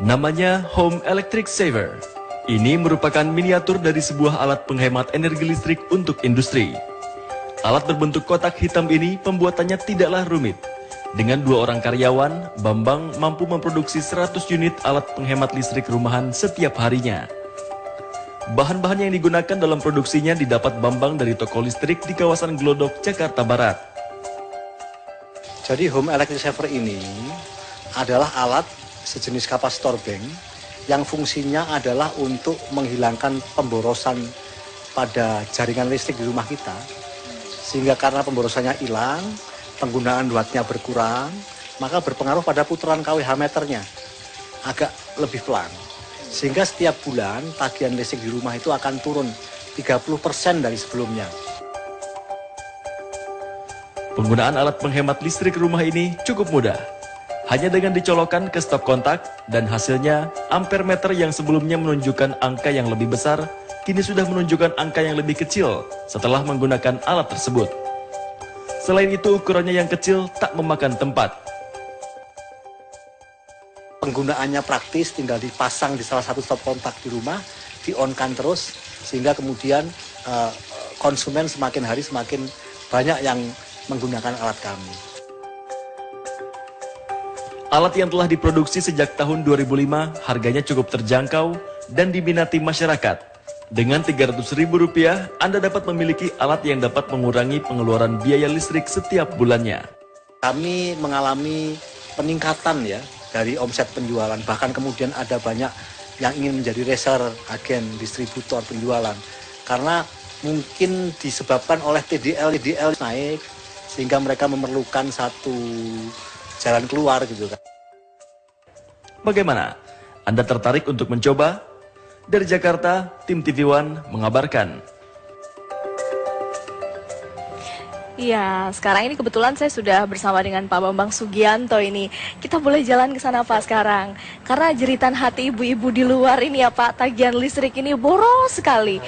Namanya Home Electric Saver. Ini merupakan miniatur dari sebuah alat penghemat energi listrik untuk industri. Alat berbentuk kotak hitam ini pembuatannya tidaklah rumit. Dengan 2 orang karyawan, Bambang mampu memproduksi 100 unit alat penghemat listrik rumahan setiap harinya. Bahan-bahan yang digunakan dalam produksinya didapat Bambang dari toko listrik di kawasan Glodok, Jakarta Barat. Jadi Home Electric Saver ini adalah alat sejenis kapasitor bank yang fungsinya adalah untuk menghilangkan pemborosan pada jaringan listrik di rumah kita. Sehingga karena pemborosannya hilang, penggunaan wattnya berkurang, maka berpengaruh pada putaran kWh meternya agak lebih pelan. Sehingga setiap bulan tagihan listrik di rumah itu akan turun 30% dari sebelumnya. Penggunaan alat penghemat listrik rumah ini cukup mudah. Hanya dengan dicolokkan ke stop kontak dan hasilnya ampere meter yang sebelumnya menunjukkan angka yang lebih besar, kini sudah menunjukkan angka yang lebih kecil setelah menggunakan alat tersebut. Selain itu ukurannya yang kecil tak memakan tempat. Penggunaannya praktis, tinggal dipasang di salah satu stop kontak di rumah, di-on-kan terus, sehingga kemudian konsumen semakin hari semakin banyak yang menggunakan alat kami. Alat yang telah diproduksi sejak tahun 2005 harganya cukup terjangkau dan diminati masyarakat. Dengan Rp300.000, Anda dapat memiliki alat yang dapat mengurangi pengeluaran biaya listrik setiap bulannya. Kami mengalami peningkatan ya dari omset penjualan, bahkan kemudian ada banyak yang ingin menjadi reseller, agen, distributor penjualan. Karena mungkin disebabkan oleh TDL naik, sehingga mereka memerlukan satu jalan keluar gitu kan. Bagaimana? Anda tertarik untuk mencoba? Dari Jakarta, tim TV One mengabarkan. Iya, sekarang ini kebetulan saya sudah bersama dengan Pak Bambang Sugianto ini. Kita boleh jalan ke sana Pak sekarang. Karena jeritan hati ibu-ibu di luar ini ya Pak, tagihan listrik ini boros sekali.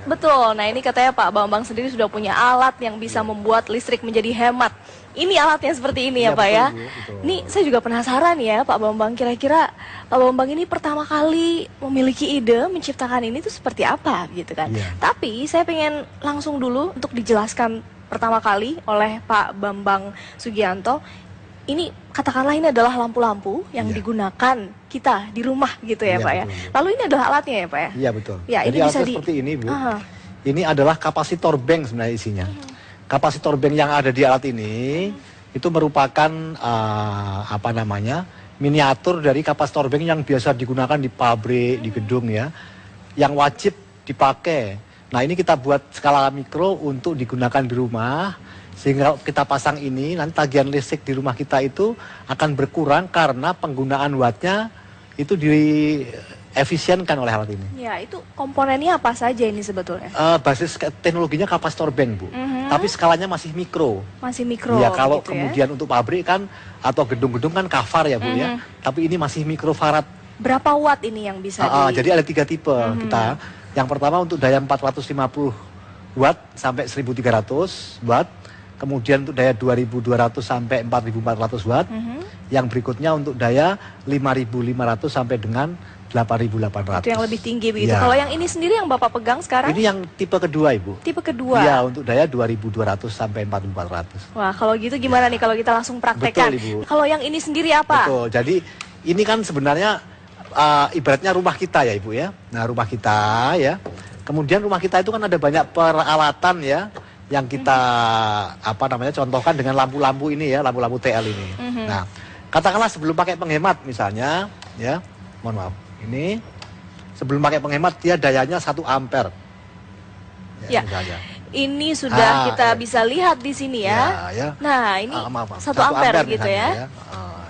Betul, nah ini katanya Pak Bambang sendiri sudah punya alat yang bisa membuat listrik menjadi hemat. Ini alatnya seperti ini ya Pak ya. Ini saya juga penasaran ya Pak Bambang, kira-kira Pak Bambang ini pertama kali memiliki ide menciptakan ini tuh seperti apa gitu kan. Tapi saya pengen langsung dulu untuk dijelaskan pertama kali oleh Pak Bambang Sugianto. Ini katakanlah ini adalah lampu-lampu yang digunakan kita di rumah gitu ya Pak ya. Lalu ini adalah alatnya ya Pak ya? Iya betul. Ya, jadi ini bisa seperti ini Bu. Ini adalah kapasitor bank sebenarnya isinya. Kapasitor bank yang ada di alat ini itu merupakan miniatur dari kapasitor bank yang biasa digunakan di pabrik, di gedung ya, yang wajib dipakai. Nah ini kita buat skala mikro untuk digunakan di rumah, sehingga kita pasang ini nanti tagihan listrik di rumah kita itu akan berkurang karena penggunaan wattnya itu diefisienkan oleh alat ini. Ya, itu komponennya apa saja ini sebetulnya? Basis teknologinya kapasitor bank Bu, tapi skalanya masih mikro. Masih mikro. Ya kalau gitu kemudian untuk pabrik kan atau gedung-gedung kan kafar ya Bu ya, tapi ini masih mikrofarad. Berapa watt ini yang bisa Jadi ada 3 tipe kita. Yang pertama untuk daya 450 watt sampai 1300 watt. Kemudian untuk daya 2200 sampai 4400 watt. Yang berikutnya untuk daya 5500 sampai dengan 8800. Itu yang lebih tinggi begitu. Kalau yang ini sendiri yang Bapak pegang sekarang? Ini yang tipe kedua Ibu. Tipe kedua? Iya, untuk daya 2200 sampai 4400. Wah, kalau gitu gimana nih kalau kita langsung praktekkan? Betul Ibu. Kalau yang ini sendiri apa? Betul, jadi ini kan sebenarnya ibaratnya rumah kita ya Ibu ya. Nah rumah kita ya. Kemudian rumah kita itu kan ada banyak peralatan ya yang kita contohkan dengan lampu-lampu ini ya, lampu-lampu TL ini. Nah, katakanlah sebelum pakai penghemat misalnya ya. Mohon maaf. Ini sebelum pakai penghemat dia dayanya 1 ampere. Ya. Ini sudah kita bisa lihat di sini ya. Nah, ini 1 ampere gitu ya.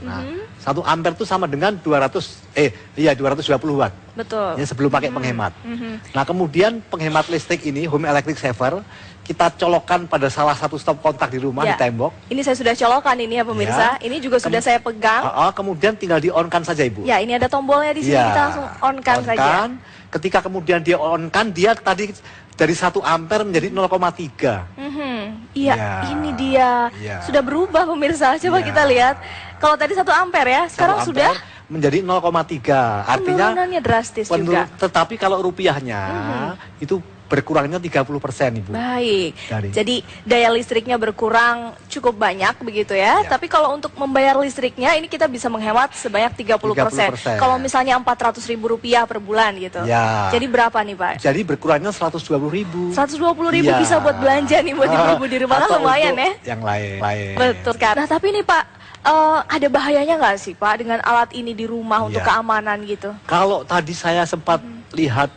Nah, 1 ampere itu sama dengan 220 watt. Betul. Ya, sebelum pakai penghemat. Nah, kemudian penghemat listrik ini, Home Electric Saver, kita colokkan pada salah satu stop kontak di rumah di tembok. Ini saya sudah colokkan ini ya pemirsa. Ini juga sudah saya pegang. Kemudian tinggal di-on-kan saja Ibu. Ya, ini ada tombolnya di sini, kita langsung on-kan saja. Ketika kemudian dia on-kan, dia tadi dari 1 ampere menjadi 0,3. Iya, ini dia. Sudah berubah pemirsa. Coba kita lihat. Kalau tadi 1 ampere ya, sekarang sudah menjadi 0,3. Artinya penurunannya drastis juga. tetapi kalau rupiahnya itu berkurangnya 30%, Ibu. Baik. Dari. Jadi daya listriknya berkurang cukup banyak begitu ya. Tapi kalau untuk membayar listriknya ini kita bisa menghemat sebanyak 30%. 30%. Kalau misalnya Rp400.000 per bulan gitu. Ya. Jadi berapa nih, Pak? Jadi berkurangnya 120.000. 120.000 Ya. bisa buat belanja nih buat ibu-ibu di rumah, kan Atau lumayan untuk ya. yang lain. Betul kan. Nah, tapi nih Pak, ada bahayanya nggak sih Pak dengan alat ini di rumah untuk Ya. keamanan gitu? Kalau tadi saya sempat lihat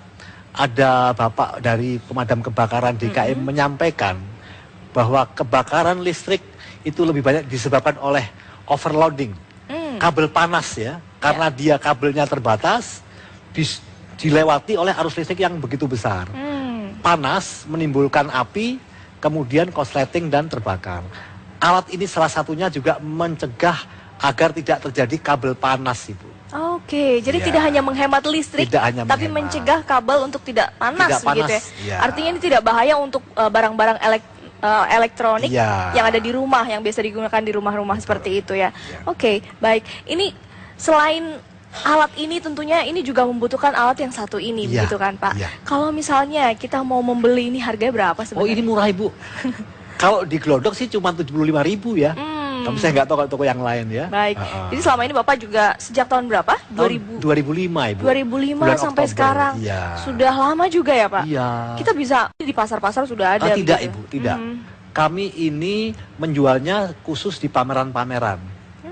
ada Bapak dari pemadam kebakaran DKI menyampaikan bahwa kebakaran listrik itu lebih banyak disebabkan oleh overloading, kabel panas ya, karena dia kabelnya terbatas, dilewati oleh arus listrik yang begitu besar. Panas menimbulkan api, kemudian korsleting dan terbakar. Alat ini salah satunya juga mencegah agar tidak terjadi kabel panas, Ibu. Oke, jadi Ya. tidak hanya menghemat listrik, Tidak hanya tapi menghemat. mencegah kabel untuk tidak panas, Tidak panas, gitu ya. ya. Artinya ini tidak bahaya untuk barang-barang elektronik Ya. yang ada di rumah, yang biasa digunakan di rumah-rumah seperti itu ya. Oke, baik. Ini selain alat ini tentunya ini juga membutuhkan alat yang satu ini, Ya. begitu kan Pak? Ya. Kalau misalnya kita mau membeli ini harganya berapa Oh, sebenarnya? ini murah, Ibu. Kalau di Glodok sih cuma 75.000 ya. Tapi saya nggak tahu kalau toko yang lain ya. Baik. Jadi selama ini Bapak juga sejak tahun berapa? Tahun 2005, Ibu. 2005 Bulan sampai Oktober. sekarang. Iya. Sudah lama juga ya, Pak? Iya. Kita bisa di pasar-pasar sudah ada. Tidak, begitu? Ibu, tidak. Kami ini menjualnya khusus di pameran-pameran.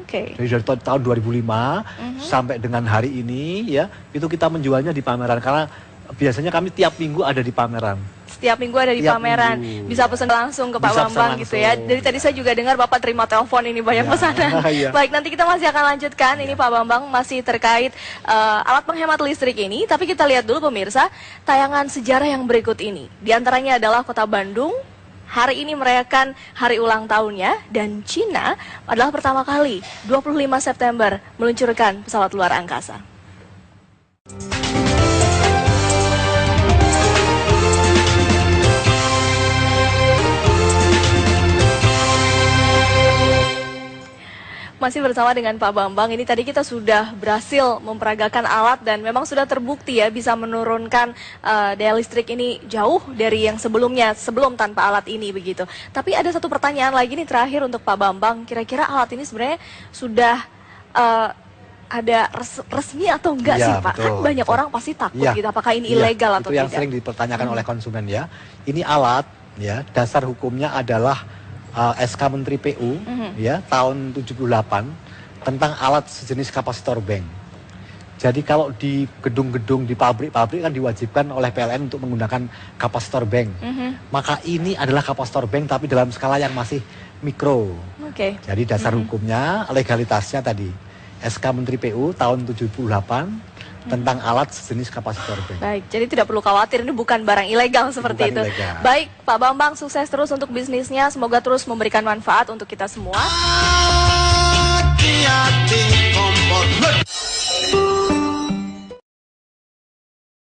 Oke. Jadi dari tahun 2005 sampai dengan hari ini ya, itu kita menjualnya di pameran karena biasanya kami tiap minggu ada di pameran. Setiap minggu ada di Tiap pameran. minggu, Bisa ya. pesan langsung ke Pak Bisa pesan Bambang gitu ya. langsung, Dari tadi ya. saya juga dengar Bapak terima telepon ini banyak Ya. pesanan. Iya. Baik, nanti kita masih akan lanjutkan. Ini Pak Bambang masih terkait alat penghemat listrik ini. Tapi kita lihat dulu pemirsa, tayangan sejarah yang berikut ini. Di antaranya adalah Kota Bandung. Hari ini merayakan hari ulang tahunnya, dan Cina adalah pertama kali 25 September meluncurkan pesawat luar angkasa. Masih bersama dengan Pak Bambang, ini tadi kita sudah berhasil memperagakan alat dan memang sudah terbukti ya bisa menurunkan daya listrik ini jauh dari yang sebelumnya, sebelum tanpa alat ini begitu. Tapi ada satu pertanyaan lagi nih terakhir untuk Pak Bambang, kira-kira alat ini sebenarnya sudah ada resmi atau enggak Ya, sih Pak? betul, Kan banyak betul. orang pasti takut Ya, gitu, apakah ini iya, ilegal atau itu yang tidak? sering dipertanyakan oleh konsumen ya. Ini alat ya, dasar hukumnya adalah SK Menteri PU ya tahun 78 tentang alat sejenis kapasitor bank. Jadi kalau di gedung-gedung di pabrik-pabrik kan diwajibkan oleh PLN untuk menggunakan kapasitor bank. Maka ini adalah kapasitor bank tapi dalam skala yang masih mikro. Oke. Jadi dasar hukumnya, legalitasnya tadi SK Menteri PU tahun 78 tentang alat sejenis kapasitor bank. Baik, jadi tidak perlu khawatir, ini bukan barang ilegal seperti Bukan itu. ilegal. Baik, Pak Bambang, sukses terus untuk bisnisnya, semoga terus memberikan manfaat untuk kita semua.